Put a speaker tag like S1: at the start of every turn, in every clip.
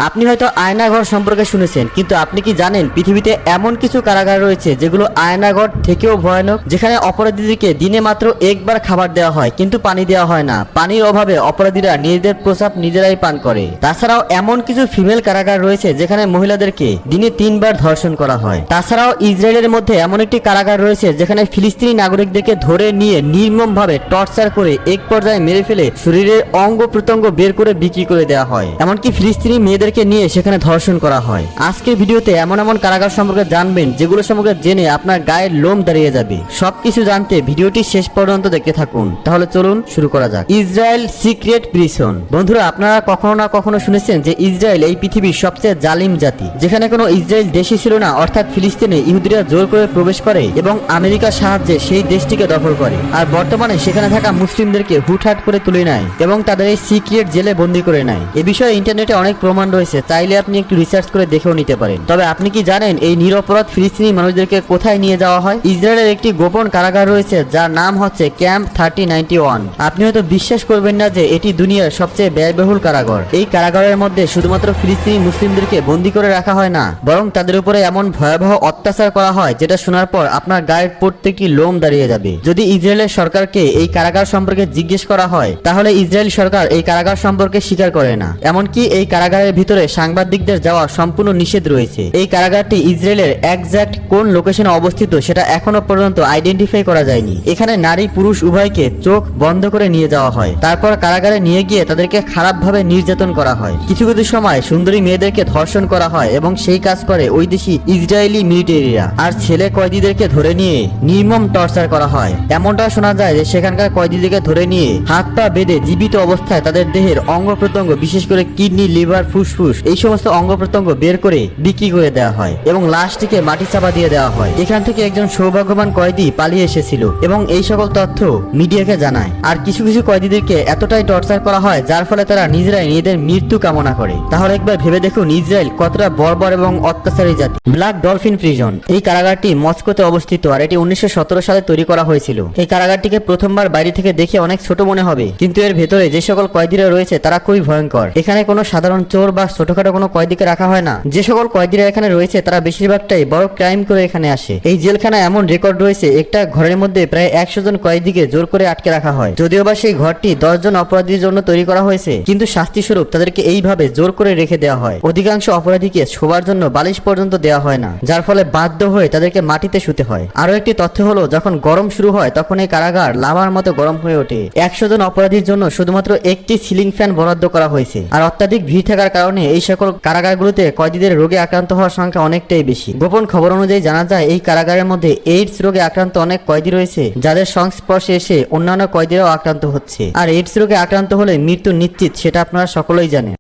S1: আপনি হয়তো আয়নাঘর সম্পর্কে শুনেছেন, কিন্তু আপনি কি জানেন পৃথিবীতে এমন কিছু কারাগার রয়েছে যেগুলো আয়নাঘর থেকেও ভয়ানক, যেখানে অপরাধীদেরকে দিনে মাত্র একবার খাবার দেওয়া হয় কিন্তু পানি দেওয়া হয় না। পানির অভাবে অপরাধীরা নিজেদের প্রস্রাব নিজেরাই পান করে। তাছাড়াও এমন কিছু ফিমেল কারাগার রয়েছে যেখানে মহিলাদেরকে দিনে 3বার ধর্ষণ করা হয়। তাছাড়াও ইসরায়েলের মধ্যে এমন একটি কারাগার রয়েছে যেখানে ফিলিস্তিনি নাগরিকদেরকে ধরে নিয়ে নির্মমভাবে টর্চার করে এক পর্যায়ে মেরে ফেলে শরীরের অঙ্গ প্রত্যঙ্গ বের করে বিক্রি করে দেওয়া হয়। এমনকি ফিলিস্তিনি মেয়েদেরকে নিয়ে সেখানে ধর্ষণ করা হয়। আজকের ভিডিওতে এমন এমন কারাগার সম্পর্কে জানবেন যেগুলো সম্পর্কে জেনে আপনার গায়ের লোম দাঁড়িয়ে যাবে। সবকিছু জানতে ভিডিওটি শেষ পর্যন্ত দেখতে থাকুন। তাহলে চলুন শুরু করা যাক। Israel secret prison. বন্ধুরা, আপনারা কখনো না কখনো শুনেছেন যে ইসরায়েল এই পৃথিবীর সবচেয়ে জালিম জাতি, যেখানে কোনো ইসরায়েল দেশই ছিল না, অর্থাৎ ফিলিস্তিনে ইহুদিরা জোর করে প্রবেশ করে এবং আমেরিকার সাহায্যে সেই দেশটিকে দখল করে। আর বর্তমানে সেখানে থাকা মুসলিমদেরকে হুটহাট করে তুলে নেয় এবং তাদের এই সিক্রেট জেলে বন্দী করে নেয়। এ বিষয়ে ইন্টারনেটে অনেক প্রমাণ রয়েছে, চাইলে আপনি একটু রিসার্চ করে দেখেও নিতে পারেন। তবে আপনি কি জানেন এই নিরপরাধ ফিলিস্তিনি মানুষদেরকে কোথায় নিয়ে যাওয়া হয়? ইসরায়েলের একটি গোপন কারাগার রয়েছে যার নাম হচ্ছে ক্যাম্প 3091। আপনি হয়তো বিশ্বাস করবেন না যে এটি দুনিয়ার সবচেয়ে ব্যয়বহুল কারাগার। এই কারাগারের মধ্যে শুধুমাত্র ফিলিস্তিনি মুসলিমদেরকে বন্দী করে রাখা হয় না, বরং তাদের উপরে এমন ভয়াবহ অত্যাচার করা হয় যেটা শোনার পর আপনার গায়ের প্রত্যেকটি লোম দাঁড়িয়ে যাবে। যদি ইসরায়েলের সরকারকে এই কারাগার সম্পর্কে জিজ্ঞেস করা হয়, তাহলে ইসরায়েল সরকার এই কারাগার সম্পর্কে স্বীকার করে না। এমনকি এই কারাগারের ভিতরে সাংবাদিকদের যাওয়া সম্পূর্ণ নিষেধ রয়েছে। এই কারাগারটি ইসরায়েলের একজ্যাক্ট কোন লোকেশনে অবস্থিত সেটা এখনো পর্যন্ত আইডেন্টিফাই করা যায়নি। এখানে নারী পুরুষ উভয়কে চোখ বন্ধ করে নিয়ে যাওয়া হয়, তারপর কারাগারে নিয়ে গিয়ে তাদেরকে খারাপভাবে নির্যাতন করা হয়। কিছু কিছু সময় সুন্দরী মেয়েদেরকে ধর্ষণ করা হয় এবং সেই কাজ করে ওই দেশি ইসরায়েলি মিলিটারিরা। আর ছেলে কয়েদিদেরকে ধরে নিয়ে নির্মম টর্চার করা হয়। এমনটা শোনা যায় যে সেখানকার কয়েদিদেরকে ধরে নিয়ে হাত পা বেঁধে জীবিত অবস্থায় তাদের দেহের অঙ্গ প্রত্যঙ্গ, বিশেষ করে কিডনি, লিভার, ফুসফুস, এই সমস্ত অঙ্গ প্রত্যঙ্গ বের করে বিক্রি করে দেওয়া হয় এবং লাশটিকে মাটি চাপা দিয়ে দেওয়া হয়। এখান থেকে একজন সৌভাগ্যবান কয়েদি পালিয়ে এসেছিল এবং এই সকল তথ্য মিডিয়াকে জানায়। আর কিছু কিছু কয়েদিদেরকে এতটাই টর্চার করা হয় যার ফলে তারা নিজেরাই নিজেদের মৃত্যু কামনা করে। তাহলে একবার ভেবে দেখুন ইসরায়েল কতটা বর্বর এবং অত্যাচারী জাতি। Black dolphin prison. এই কারাগারটি মস্কোতে অবস্থিত আর এটি 1917 সালে তৈরি করা হয়েছিল। এই কারাগারটিকে প্রথমবার বাইরে থেকে দেখে অনেক ছোট মনে হবে, কিন্তু এর ভেতরে যে সকল কয়েদিরা রয়েছে তারা খুবই ভয়ঙ্কর। এখানে কোনো সাধারণ চোর বা ছোটখাটো কোনো কয়েদিকে রাখা হয় না। যে সকল কয়েদিরা এখানে রয়েছে তারা বেশিরভাগটাই বড় ক্রাইম করে এখানে আসে। এই জেলখানা এমন রেকর্ড রয়েছে, একটা ঘরের মধ্যে প্রায় 100 জন কয়েদিকে জোর করে আটকে রাখা হয়। যদিও বা সেই ঘরটি 10 জন অপরাধীর জন্য তৈরি করা হয়েছে, কিন্তু শাস্তি স্বরূপ তাদেরকে এইভাবে জোর করে রেখে দেওয়া হয়। অধিকাংশ অপরাধীকে শোবার জন্য বালিশ পর্যন্ত দেওয়া হয় না, যার ফলে বাধ্য হয়ে তাদেরকে মাটিতে শুতে হয়। আরো একটি তথ্য হলো, যখন গরম শুরু হয় তখন এই কারাগার লাভার মতো গরম হয়ে ওঠে। 100 জন অপরাধীর জন্য শুধুমাত্র একটি সিলিং ফ্যান বরাদ্দ করা হয়েছে। আর অত্যাধিক ভিড় থাকার কারণে এই সকল কারাগারগুলোতে কয়েদিদের রোগে আক্রান্ত হওয়ার সংখ্যা অনেকটাই বেশি। গোপন খবর অনুযায়ী জানা যায় এই কারাগারের মধ্যে এইডস রোগে আক্রান্ত অনেক কয়েদি রয়েছে, যাদের সংস্পর্শে এসে অন্যান্য কয়েদিরাও আক্রান্ত হচ্ছে। আর এইডস রোগে আক্রান্ত হলে মৃত্যু নিশ্চিত, সেটা আপনারা সকলেই জানেন।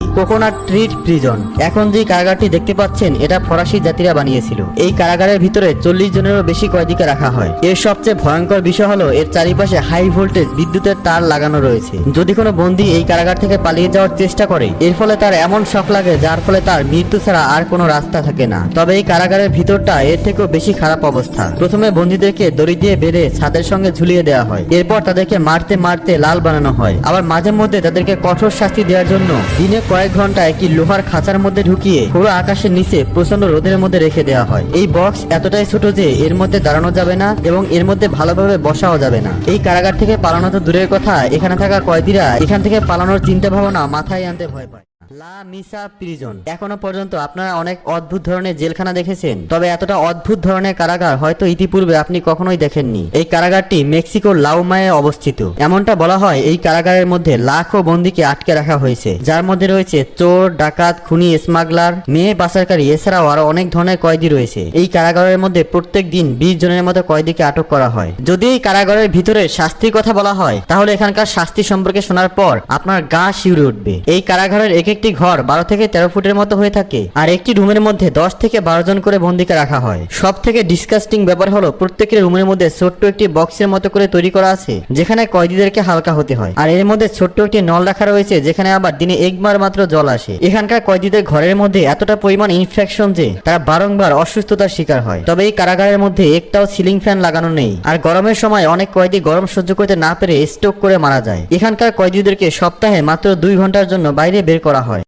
S1: Coconut tree prison. এখন যে কারাগারটি দেখতে পাচ্ছেন এটা ফরাসি জাতিরা বানিয়েছিল। এই কারাগারের ভিতরে 40 জনেরও বেশি কয়েদিকে রাখা হয়। এর সবচেয়ে ভয়ঙ্কর বিষয় হলো এর চারিপাশে হাই ভোল্টেজ বিদ্যুতের তার লাগানো রয়েছে। যদি কোনো বন্দী এই কারাগার থেকে পালিয়ে যাওয়ার চেষ্টা করে, এর ফলে তার এমন শক লাগে যার ফলে তার মৃত্যু ছাড়া আর কোনো রাস্তা থাকে না। তবে এই কারাগারের ভিতরটা এর থেকেও বেশি খারাপ অবস্থা। প্রথমে বন্দীদেরকে দড়ি দিয়ে বেঁধে ছাদের সঙ্গে ঝুলিয়ে দেওয়া হয়, এরপর তাদেরকে মারতে মারতে লাল বানানো হয়। আবার মাঝে মধ্যে তাদেরকে কঠোর শাস্তি দেওয়ার জন্য দিনে কয়েক ঘন্টা একটি লোহার খাঁচার মধ্যে ঢুকিয়ে পুরো আকাশের নিচে প্রচন্ড রোদের মধ্যে রেখে দেওয়া হয়। এই বক্স এতটাই ছোট যে এর মধ্যে দাঁড়ানো যাবে না এবং এর মধ্যে ভালোভাবে বসাও যাবে না। এই কারাগার থেকে পালানো তো দূরের কথা, এখানে থাকা কয়েদিরা এখান থেকে পালানোর চিন্তা ভাবনা মাথায় আনতে ভয় পায়। লা মিসা প্রিজন। এখনো পর্যন্ত আপনারা অনেক অদ্ভুত ধরনের জেলখানা দেখেছেন, তবে এতটা অদ্ভুত ধরনের কারাগার হয়তো ইতিপূর্বে আপনি কখনোই দেখেননি। এই কারাগারটি মেক্সিকোর লাউমায়ে অবস্থিত। এমনটা বলা হয় এই কারাগারের মধ্যে লাখো বন্দীকে আটকে রাখা হয়েছে, যার মধ্যে রয়েছে চোর, ডাকাত, খুনি, স্মাগলার, মেয়ে পাচারকারী, এছাড়াও আরো অনেক ধরনের কয়েদি রয়েছে। এই কারাগারের মধ্যে প্রত্যেক দিন 20 জনের মতো কয়েদিকে আটক করা হয়। যদি এই কারাগারের ভিতরে শাস্তির কথা বলা হয়, তাহলে এখানকার শাস্তি সম্পর্কে শোনার পর আপনার গা শিউরে উঠবে। এই কারাগারের একটি ঘর 12 থেকে 13 ফুটের মতো হয়ে থাকে, আর একটি রুমের মধ্যে 10 থেকে 12 জন করে বন্দীকে রাখা হয়। সব থেকে ডিসকাস্টিং ব্যাপার হলো প্রত্যেকের রুমের মধ্যে ছোট্ট একটি বক্সের মতো করে তৈরি করা আছে, যেখানে কয়েদিদেরকে হালকা হতে হয়। আর এর মধ্যে ছোট্ট একটি নল রাখা রয়েছে, যেখানে আবার দিনে একবার মাত্র জল আসে। এখানকার কয়েদিদের ঘরের মধ্যে এতটা পরিমাণ ইনফেকশন যে তারা বারংবার অসুস্থতার শিকার হয়। তবে এই কারাগারের মধ্যে একটাও সিলিং ফ্যান লাগানো নেই, আর গরমের সময় অনেক কয়েদি গরম সহ্য করতে না পেরে স্ট্রোক করে মারা যায়। এখানকার কয়েদিদেরকে সপ্তাহে মাত্র 2 ঘন্টার জন্য বাইরে বের করা হয়।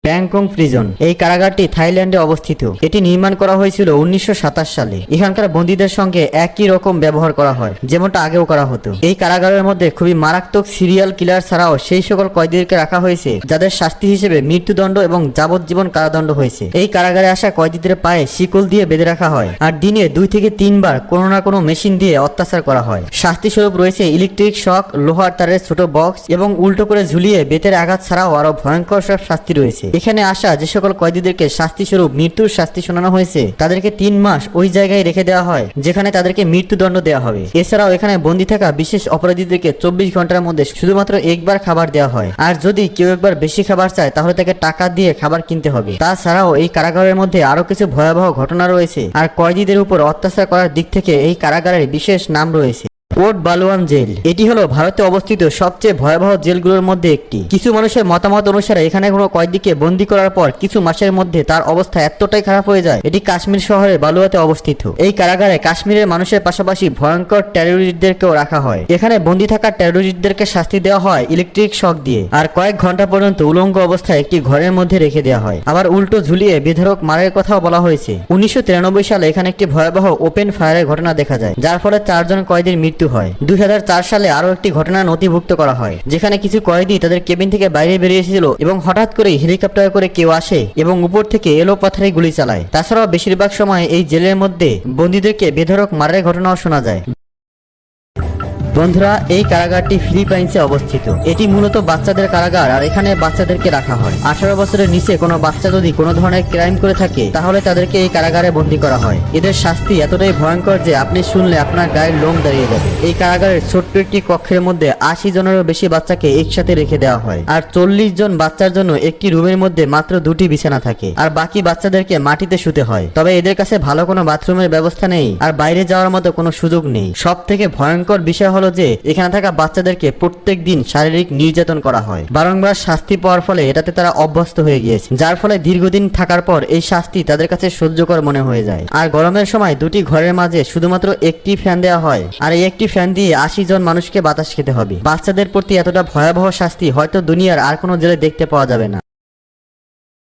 S1: প্যাংকং প্রিজন। এই কারাগারটি থাইল্যান্ডে অবস্থিত। এটি নির্মাণ করা হয়েছিল 1927 সালে। এখানকার বন্দীদের সঙ্গে একই রকম ব্যবহার করা হয় যেমনটা আগেও করা হতো। এই কারাগারের মধ্যে খুবই মারাত্মক সিরিয়াল কিলার ছাড়াও সেই সকল কয়েদিদেরকে রাখা হয়েছে যাদের শাস্তি হিসেবে মৃত্যুদণ্ড এবং যাবজ্জীবন কারাদণ্ড হয়েছে। এই কারাগারে আসা কয়েদিদের পায়ে শিকল দিয়ে বেঁধে রাখা হয় আর দিনে 2 থেকে 3 বার কোনো না কোনো মেশিন দিয়ে অত্যাচার করা হয়। শাস্তি স্বরূপ রয়েছে ইলেকট্রিক শক, লোহার তারের ছোট বক্স এবং উল্টো করে ঝুলিয়ে বেতের আঘাত ছাড়াও আরো ভয়ঙ্কর সব শাস্তি রয়েছে। এখানে আসা যে সকল কয়েদিদেরকে শাস্তি স্বরূপ মৃত্যুর শাস্তি শোনানো হয়েছে তাদেরকে 3 মাস ওই জায়গায় রেখে দেওয়া হয় যেখানে তাদেরকে মৃত্যুদণ্ড দেওয়া হবে। এছাড়াও এখানে বন্দী থাকা বিশেষ অপরাধীদেরকে 24 ঘন্টার মধ্যে শুধুমাত্র একবার খাবার দেওয়া হয় আর যদি কেউ একবার বেশি খাবার চায় তাহলে তাকে টাকা দিয়ে খাবার কিনতে হবে। তাছাড়াও এই কারাগারের মধ্যে আরো কিছু ভয়াবহ ঘটনা রয়েছে আর কয়েদিদের উপর অত্যাচার করার দিক থেকে এই কারাগারের বিশেষ নাম রয়েছে। কোট বালওয়ান জেল। এটি হলো ভারতে অবস্থিত সবচেয়ে ভয়াবহ জেলগুলোর মধ্যে একটি। কিছু মানুষের মতামত অনুসারে এখানে কোনো কয়েদিকে বন্দী করার পর কিছু মাসের মধ্যে তার অবস্থা এতটাই খারাপ হয়ে যায়। এটি কাশ্মীর শহরের বালুয়াতে অবস্থিত। এই কারাগারে কাশ্মীরের মানুষের পাশাপাশি ভয়ঙ্কর টেরোরিস্টদেরকেও রাখা হয়। এখানে বন্দী থাকা টেরোরিস্টদেরকে শাস্তি দেওয়া হয় ইলেকট্রিক শক দিয়ে আর কয়েক ঘন্টা পর্যন্ত উলঙ্গ অবস্থায় একটি ঘরের মধ্যে রেখে দেওয়া হয়। আবার উল্টো ঝুলিয়ে বেধড়ক মারের কথাও বলা হয়েছে। 1993 সালে এখানে একটি ভয়াবহ ওপেন ফায়ারের ঘটনা দেখা যায় যার ফলে 4 জন কয়েদির মৃত্যু হয়। 2004 সালে আরো একটি ঘটনা নথিভুক্ত করা হয় যেখানে কিছু কয়েদি তাদের কেবিন থেকে বাইরে বেরিয়ে এসেছিল এবং হঠাৎ করে হেলিকপ্টারে করে কেউ আসে এবং উপর থেকে এলো পাথরে গুলি চালায়। তাছাড়াও বেশিরভাগ সময় এই জেলের মধ্যে বন্দীদেরকে বেধড়ক মারের ঘটনাও শোনা যায়। বন্ধুরা, এই কারাগারটি ফিলিপাইন্সে অবস্থিত। এটি মূলত বাচ্চাদের কারাগার আর এখানে বাচ্চাদেরকে রাখা হয়। 18 বছরের নিচে কোনো বাচ্চা যদি কোনো ধরনের ক্রাইম করে থাকে তাহলে তাদেরকে এই কারাগারে বন্দী করা হয়। এদের শাস্তি এতটাই ভয়ঙ্কর যে আপনি শুনলে আপনার গায়ের লোম দাঁড়িয়ে যাবে। এই কারাগারের ছোট্ট একটি কক্ষের মধ্যে 80 জনেরও বেশি বাচ্চাকে একসাথে রেখে দেওয়া হয় আর 40 জন বাচ্চার জন্য একটি রুমের মধ্যে মাত্র 2টি বিছানা থাকে আর বাকি বাচ্চাদেরকে মাটিতে শুতে হয়। তবে এদের কাছে ভালো কোনো বাথরুমের ব্যবস্থা নেই আর বাইরে যাওয়ার মতো কোনো সুযোগ নেই। সব থেকে ভয়ঙ্কর বিষয় হলো যে এখানে থাকা বাচ্চাদেরকে প্রত্যেক দিন শারীরিক নির্যাতন করা হয়। বারংবার শাস্তি পাওয়ার ফলে এটাতে তারা অভ্যস্ত হয়ে গিয়েছে যার ফলে দীর্ঘদিন থাকার পর এই শাস্তি তাদের কাছে সহ্যকর মনে হয়ে যায়। আর গরমের সময় 2টি ঘরের মাঝে শুধুমাত্র একটি ফ্যান দেওয়া হয় আর এই একটি ফ্যান দিয়ে 80 জন মানুষকে বাতাস খেতে হবে। বাচ্চাদের প্রতি এতটা ভয়াবহ শাস্তি হয়তো দুনিয়ার আর কোনো জেলে দেখতে পাওয়া যাবে না।